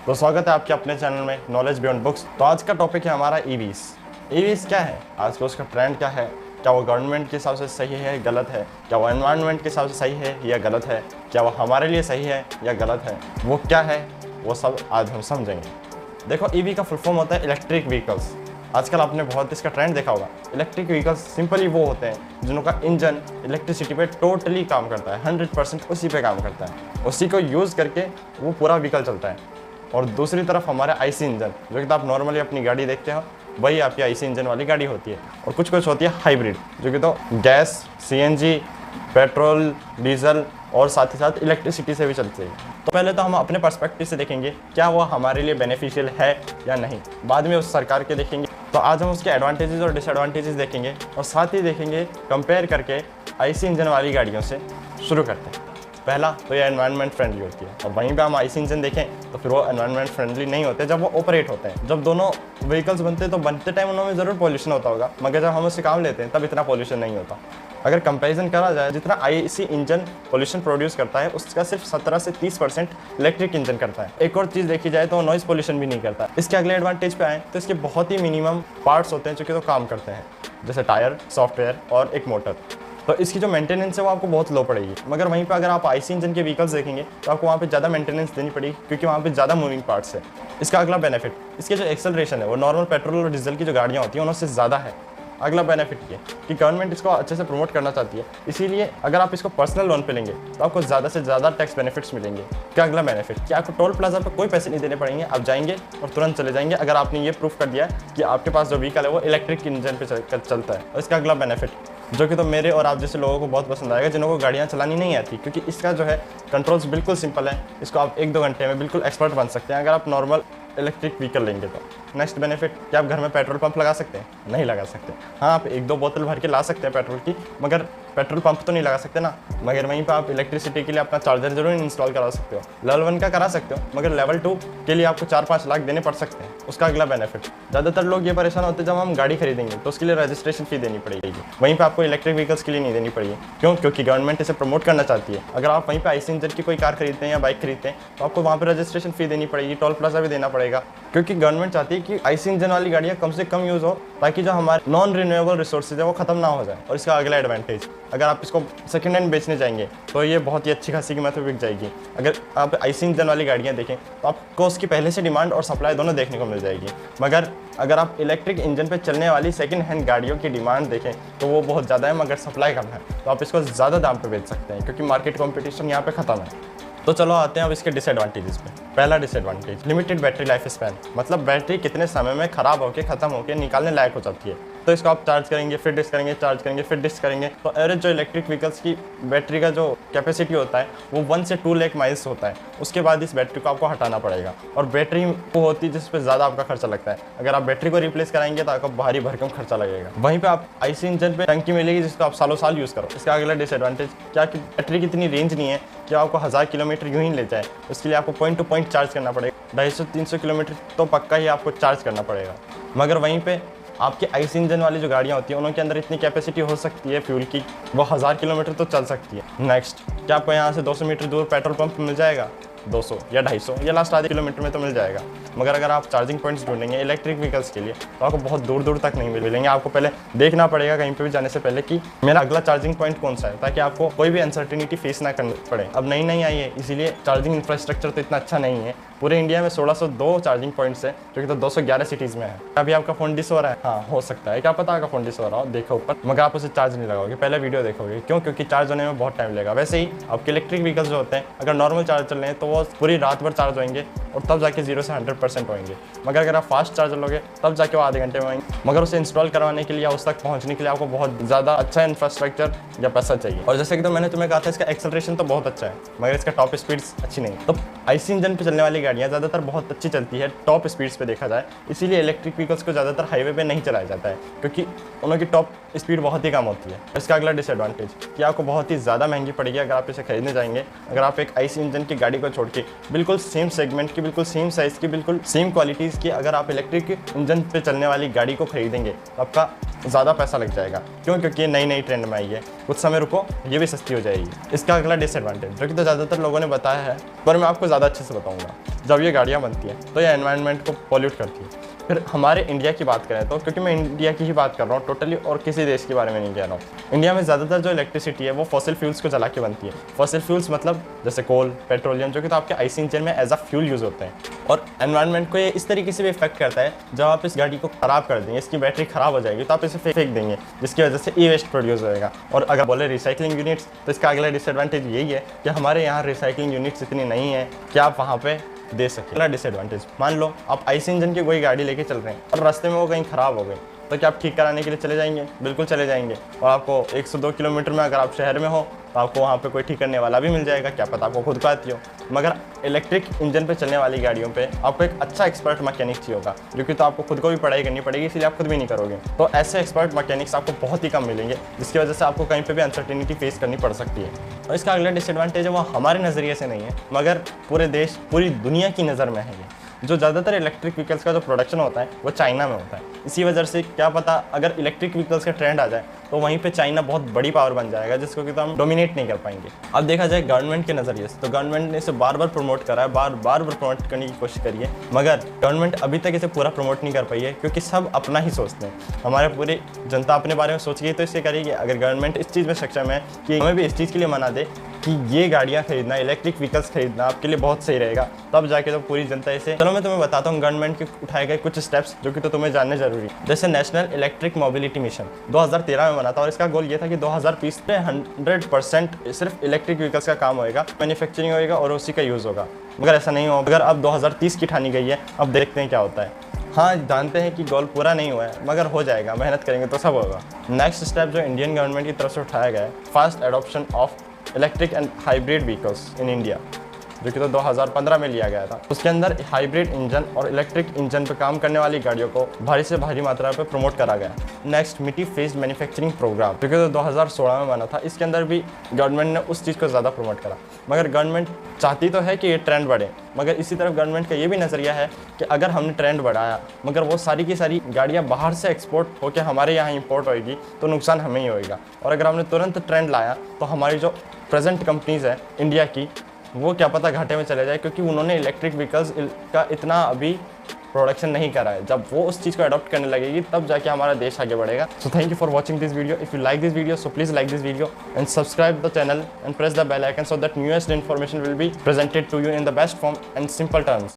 तो स्वागत है आपके अपने चैनल में नॉलेज बियॉन्ड बुक्स। तो आज का टॉपिक है हमारा ईवीज। ईवीज क्या है, आज का उसका ट्रेंड क्या है, क्या वो गवर्नमेंट के हिसाब से सही है गलत है, क्या वो एनवायरनमेंट के हिसाब से सही है या गलत है, क्या वो हमारे लिए सही है या गलत है, वो क्या है वो सब आज हम समझेंगे। देखो, ईवी का फुल फॉर्म होता है इलेक्ट्रिक व्हीकल्स। आजकल आपने बहुत इसका ट्रेंड देखा होगा। इलेक्ट्रिक व्हीकल्स सिंपली वो होते हैं जिनका इंजन इलेक्ट्रिसिटी पे टोटली काम करता है, 100% उसी पे काम करता है, उसी को यूज़ करके वो पूरा व्हीकल चलता है। और दूसरी तरफ हमारे आईसी इंजन, जो कि आप नॉर्मली अपनी गाड़ी देखते हो, वही आपकी आईसी इंजन वाली गाड़ी होती है। और कुछ कुछ होती है हाइब्रिड, जो कि तो गैस, सीएनजी, पेट्रोल, डीजल और साथ ही साथ इलेक्ट्रिसिटी से भी चलती है। तो पहले तो हम अपने पर्सपेक्टिव से देखेंगे क्या वो हमारे लिए बेनिफिशियल है या नहीं, बाद में उस सरकार के देखेंगे। तो आज हम उसके एडवांटेजेस और डिसएडवांटेजेस देखेंगे और साथ ही देखेंगे कंपेयर करके आईसी इंजन वाली गाड़ियों से। शुरू करते हैं। पहला तो ये एनवायरनमेंट फ्रेंडली होती है, और वहीं पे हम आईसी इंजन देखें तो फिर वो एनवायरनमेंट फ्रेंडली नहीं होते जब वो ऑपरेट होते हैं। जब दोनों व्हीकल्स बनते हैं तो बनते टाइम उनमें ज़रूर पॉल्यूशन होता होगा, मगर जब हम उससे काम लेते हैं तब इतना पॉल्यूशन नहीं होता। अगर कंपैरिजन करा जाए, जितना आईसी इंजन पॉल्यूशन प्रोड्यूस करता है उसका सिर्फ 17 से 30% इलेक्ट्रिक इंजन करता है। एक और चीज़ देखी जाए तो नॉइज़ पॉल्यूशन भी नहीं करता। इसके अगले एडवांटेज पे आए तो इसके बहुत ही मिनिमम पार्ट्स होते हैं जो कि तो काम करते हैं, जैसे टायर, सॉफ्टवेयर और एक मोटर। तो इसकी जो मेंटेनेंस है वो आपको बहुत लो पड़ेगी। मगर वहीं पे अगर आप आईसी इंजन के व्हीकल्स देखेंगे तो आपको वहाँ पे ज़्यादा मेंटेनेंस देनी पड़ेगी, क्योंकि वहाँ पे ज़्यादा मूविंग पार्ट्स है। इसका अगला बेनिफिट, इसके जो एक्सेलरेशन है वो नॉर्मल पेट्रोल और डीजल की जो गाड़ियाँ होती हैं उनसे ज़्यादा है। अगला बेनिफिट ये कि गवर्नमेंट इसको अच्छे से प्रमोट करना चाहती है, इसीलिए अगर आप इसको पर्सनल लोन पे लेंगे तो आपको ज़्यादा से ज़्यादा टैक्स बेनिफिट्स मिलेंगे। क्या अगला बेनिफिट कि आपको टोल प्लाजा पे कोई पैसे नहीं देने पड़ेंगे, आप जाएंगे और तुरंत चले जाएंगे अगर आपने ये प्रूफ कर दिया है कि आपके पास जो व्हीकल है वो इलेक्ट्रिक इंजन पे चलता है। और इसका अगला बेनिफिट, जो कि तो मेरे और आप जैसे लोगों को बहुत पसंद आएगा, जिनको गाड़ियाँ चलानी नहीं आती, क्योंकि इसका जो है कंट्रोल्स बिल्कुल सिंपल है। इसको आप 1-2 घंटे में बिल्कुल एक्सपर्ट बन सकते हैं अगर आप नॉर्मल इलेक्ट्रिक व्हीकल लेंगे तो। नेक्स्ट बेनिफिट, क्या आप घर में पेट्रोल पंप लगा सकते हैं? नहीं लगा सकते। हाँ, आप 1-2 बोतल भर के ला सकते हैं पेट्रोल की, मगर पेट्रोल पंप तो नहीं लगा सकते ना। मगर वहीं पर आप इलेक्ट्रिसिटी के लिए अपना चार्जर जरूर इंस्टॉल करा सकते हो। लेवल 1 का करा सकते हो, मगर लेवल 2 के लिए आपको 4-5 लाख देने पड़ सकते हैं। उसका अगला बेनिफिट, ज़्यादातर लोग ये परेशान होते हैं जब हम गाड़ी खरीदेंगे तो उसके लिए रजिस्ट्रेशन फी देनी पड़ेगी। वहीं पर आपको इलेक्ट्रिक व्हीकल्स के लिए नहीं देनी पड़ेगी। क्यों? क्योंकि गवर्नमेंट इसे प्रमोट करना चाहती है। अगर आप वहीं पर आईसी इंजन की कोई कार खरीदते हैं या बाइक खरीदते हैं तो आपको वहाँ पर रजिस्ट्रेशन फी देनी पड़ेगी, टोल प्लाजा भी देना पड़ेगा, क्योंकि गवर्नमेंट चाहती है कि आईसी इंजन वाली गाड़ियाँ कम से कम यूज़ हो, ताकि जो हमारे नॉन रिन्यूएबल रिसोर्सेज है वो खत्म ना हो जाए। और इसका अगला एडवांटेज, अगर आप इसको सेकेंड हैंड बेचने जाएंगे तो ये बहुत ही अच्छी खासी कीमत में बिक जाएगी। अगर आप आईसी इंजन वाली गाड़ियाँ देखें तो आपको उसकी पहले से डिमांड और सप्लाई दोनों देखने को मिल जाएगी। मगर अगर आप इलेक्ट्रिक इंजन पे चलने वाली सेकेंड हैंड गाड़ियों की डिमांड देखें तो वो बहुत ज़्यादा है, मगर सप्लाई कम है, तो आप इसको ज़्यादा दाम पर बेच सकते हैं, क्योंकि मार्केट कॉम्पिटिशन यहाँ पर ख़त्म है। तो चलो आते हैं अब इसके डिसएडवांटेजेस पे। पहला disadvantage, limited battery life span, मतलब बैटरी कितने समय में ख़राब होकर ख़त्म होकर निकालने लायक हो जाती है। तो इसको आप चार्ज करेंगे, फिर डिस्क करेंगे, चार्ज करेंगे, फिर डिस्क करेंगे, तो एवरेज जो इलेक्ट्रिक व्हीकल्स की बैटरी का जो कैपेसिटी होता है वो 1 से 2 लाख माइल्स होता है। उसके बाद इस बैटरी को आपको हटाना पड़ेगा, और बैटरी वो होती है जिस पर ज़्यादा आपका खर्चा लगता है। अगर आप बैटरी को रिप्लेस कराएंगे तो आपको भारी भरकम खर्चा लगेगा। वहीं पर आप आईसी इंजन पर टंकी मिलेगी जिसको आप सालों साल यूज़ करो। इसका अगला डिसएडवांटेज क्या कि बैटरी की इतनी रेंज नहीं है कि आपको 1000 किलोमीटर यूँ ही ले जाए। उसके लिए आपको पॉइंट टू पॉइंट चार्ज करना पड़ेगा, 250-300 किलोमीटर तो पक्का ही आपको चार्ज करना पड़ेगा। मगर वहीं पे आपके आईसी इंजन वाली जो गाड़ियाँ होती हैं उनके अंदर इतनी कैपेसिटी हो सकती है फ्यूल की, वो 1000 किलोमीटर तो चल सकती है। नेक्स्ट, क्या आपको यहाँ से 200 मीटर दूर पेट्रोल पंप मिल जाएगा? 200 या 250 या लास्ट आधे किलोमीटर में तो मिल जाएगा। मगर अगर आप चार्जिंग पॉइंट्स ढूंढेंगे इलेक्ट्रिक व्हीकल्स के लिए तो आपको बहुत दूर दूर तक नहीं मिलेंगे। आपको पहले देखना पड़ेगा कहीं पे भी जाने से पहले कि मेरा अगला चार्जिंग पॉइंट कौन सा है, ताकि आपको कोई भी अनसर्टिनिटी फेस ना करनी पड़े। अब नई आई है, इसीलिए चार्जिंग इंफ्रास्ट्रक्चर तो इतना अच्छा नहीं है। पूरे इंडिया में 1602 चार्जिंग पॉइंट्स है, जो कि तो 211 सिटीज़ में है। अभी आपका फ़ोन डिस हो रहा है, हाँ हो सकता है, क्या पता आपका फ़ोन डिस हो रहा हो, देखो ऊपर, मगर आप उसे चार्ज नहीं लगाओगे, पहले वीडियो देखोगे। क्यों? क्योंकि चार्ज होने में बहुत टाइम लगेगा। वैसे ही आपके इलेक्ट्रिक व्हीकल्स जो होते हैं अगर नॉर्मल चार्ज चल रहे हैं तो वो पूरी रात भर चार्ज होंगे और तब जाके 0 से 100% होंगे। मगर अगर आप फास्ट चार्जर लोगे तब जाके वो आधे घंटे में होंगे। मगर उसे इंस्टॉल करवाने के लिए या उस तक पहुंचने के लिए आपको बहुत ज़्यादा अच्छा इंफ्रास्ट्रक्चर या पैसा चाहिए। और जैसे कि तो मैंने तुम्हें कहा था इसका एक्सेलरेशन तो बहुत अच्छा है, मगर इसका टॉप स्पीड्स अच्छी नहीं। तो आईसी इंजन पर चलने वाली गाड़ियाँ ज़्यादातर बहुत अच्छी चलती है टॉप स्पीड्स पे देखा जाए, इसीलिए इलेक्ट्रिक व्हीकल्स को ज़्यादातर हाईवे पे नहीं चलाया जाता है, क्योंकि उनकी टॉप स्पीड बहुत ही कम होती है। इसका अगला डिसएडवांटेज कि आपको बहुत ही ज़्यादा महंगी पड़ेगी अगर आप इसे खरीदने जाएंगे। अगर आप एक आईसी इंजन की गाड़ी को छोड़ के बिल्कुल सेम सेगमेंट की, बिल्कुल सेम साइज़ की, बिल्कुल सेम क्वालिटीज़ की अगर आप इलेक्ट्रिक इंजन पे चलने वाली गाड़ी को खरीदेंगे तो आपका ज़्यादा पैसा लग जाएगा। क्यों? क्योंकि ये नई नई ट्रेंड में आई है, कुछ समय रुको ये भी सस्ती हो जाएगी। इसका अगला डिसएडवांटेज जो कि तो ज़्यादातर लोगों ने बताया है, पर मैं आपको ज़्यादा अच्छे से बताऊँगा। जब ये गाड़ियाँ बनती हैं तो ये एनवायरनमेंट को पॉल्यूट करती है। फिर हमारे इंडिया की बात करें तो, क्योंकि मैं इंडिया की ही बात कर रहा हूँ टोटली, और किसी देश के बारे में नहीं कह रहा हूँ। इंडिया में ज़्यादातर जो इलेक्ट्रिसिटी है वो फॉसिल फ्यूल्स को जला के बनती है। फॉसिल फ्यूल्स मतलब जैसे कोल, पेट्रोलियम, जो कि तो आपके आईसी इंजन में एज अ फ्यूल यूज़ होते हैं। और एनवायरनमेंट को ये इस तरीके से भी इफेक्ट करता है, जब आप इस गाड़ी को ख़राब कर देंगे, इसकी बैटरी ख़राब हो जाएगी तो आप इसे फेंक देंगे, जिसकी वजह से ई वेस्ट प्रोड्यूस होएगा। और अगर बोले रिसाइकलिंग यूनिट्स, तो इसका अगला डिसएडवांटेज यही है कि हमारे यहाँ रिसाइकलिंग यूनिट्स इतनी नहीं है कि आप वहाँ पे दे सके। अगला डिसएडवांटेज, मान लो आप आईसी इंजन की कोई गाड़ी लेके चल रहे हैं और रास्ते में वो कहीं ख़राब हो गई, तो क्या आप ठीक कराने के लिए चले जाएंगे? बिल्कुल चले जाएंगे। और आपको 1 से 2 किलोमीटर में अगर आप शहर में हो तो आपको वहाँ पे कोई ठीक करने वाला भी मिल जाएगा, क्या पता आपको खुद को आती हो। मगर इलेक्ट्रिक इंजन पे चलने वाली गाड़ियों पे आपको एक अच्छा एक्सपर्ट मैकेनिक चाहिए होगा, जो कि तो आपको खुद को भी पढ़ाई करनी पड़ेगी, इसलिए आप खुद भी नहीं करोगे। तो ऐसे एक्सपर्ट मैकेनिक्स आपको बहुत ही कम मिलेंगे, जिसकी वजह से आपको कहीं पर भी अनसर्टेनिटी फेस करनी पड़ सकती है। और इसका अगला डिसएडवांटेज है वो हमारे नज़रिए से नहीं है, मगर पूरे देश, पूरी दुनिया की नज़र में है। जो ज़्यादातर इलेक्ट्रिक व्हीकल्स का जो प्रोडक्शन होता है वो चाइना में होता है। इसी वजह से क्या पता अगर इलेक्ट्रिक व्हीकल्स का ट्रेंड आ जाए तो वहीं पे चाइना बहुत बड़ी पावर बन जाएगा, जिसको कि तो हम डोमिनेट नहीं कर पाएंगे। अब देखा जाए गवर्नमेंट के नज़रिए से, तो गवर्नमेंट ने इसे बार बार प्रमोट करा है, बार बार प्रमोट करने की कोशिश करी है, मगर गवर्नमेंट अभी तक इसे पूरा प्रमोट नहीं कर पाई है, क्योंकि सब अपना ही सोचते हैं। हमारे पूरी जनता अपने बारे में सोच गई तो इसे करेगी। अगर गवर्नमेंट इस चीज़ में सक्षम है कि हमें भी इस चीज़ के लिए मना दे कि ये गाड़ियाँ खरीदना, इलेक्ट्रिक व्हीकल्स खरीदना आपके लिए बहुत सही रहेगा, तब जाके तो पूरी जनता इसे। चलो मैं तुम्हें बताता हूँ गवर्नमेंट के उठाए गए कुछ स्टेप्स जो कि तो तुम्हें जानने जरूरी। जैसे नेशनल इलेक्ट्रिक मोबिलिटी मिशन 2013 में बना था, और इसका गोल ये था कि 2020 में 100% सिर्फ इलेक्ट्रिक व्हीकल्स का काम होएगा, मैन्युफैक्चरिंग होएगा और उसी का यूज़ होगा। मगर ऐसा नहीं होगा। अगर अब 2030 की ठानी गई है, अब देखते हैं क्या होता है। हाँ, जानते हैं कि गोल पूरा नहीं हुआ है, मगर हो जाएगा, मेहनत करेंगे तो सब होगा। नेक्स्ट स्टेप जो इंडियन गवर्नमेंट की तरफ से उठाया गया है, fast adoption of electric and hybrid vehicles in India, जो कि तो 2015 में लिया गया था। उसके अंदर हाइब्रिड इंजन और इलेक्ट्रिक इंजन पर काम करने वाली गाड़ियों को भारी से भारी मात्रा पर प्रमोट करा गया। नेक्स्ट मिट्टी फेस्ड मैन्युफैक्चरिंग प्रोग्राम, जो कि तो 2016 में बना था। इसके अंदर भी गवर्नमेंट ने उस चीज़ को ज़्यादा प्रमोट करा, मगर गवर्नमेंट चाहती तो है कि ये ट्रेंड बढ़े, मगर इसी तरफ गवर्नमेंट का ये भी नज़रिया है कि अगर हमने ट्रेंड बढ़ाया मगर वो सारी की सारी गाड़ियाँ बाहर से एक्सपोर्ट होकर हमारे यहाँ इंपोर्ट होएगी तो नुकसान हमें ही होएगा। और अगर हमने तुरंत ट्रेंड लाया तो हमारी जो प्रेजेंट कंपनीज़ हैं इंडिया की, वो क्या पता घाटे में चले जाए, क्योंकि उन्होंने इलेक्ट्रिक व्हीकल्स का इतना अभी प्रोडक्शन नहीं करा है। जब वो उस चीज़ को अडॉप्ट करने लगेगी तब जाके हमारा देश आगे बढ़ेगा। So thank you for watching this video. If you like this video so please like this video and subscribe the channel and press the bell icon so that newest information will be presented to you in the best form and simple terms.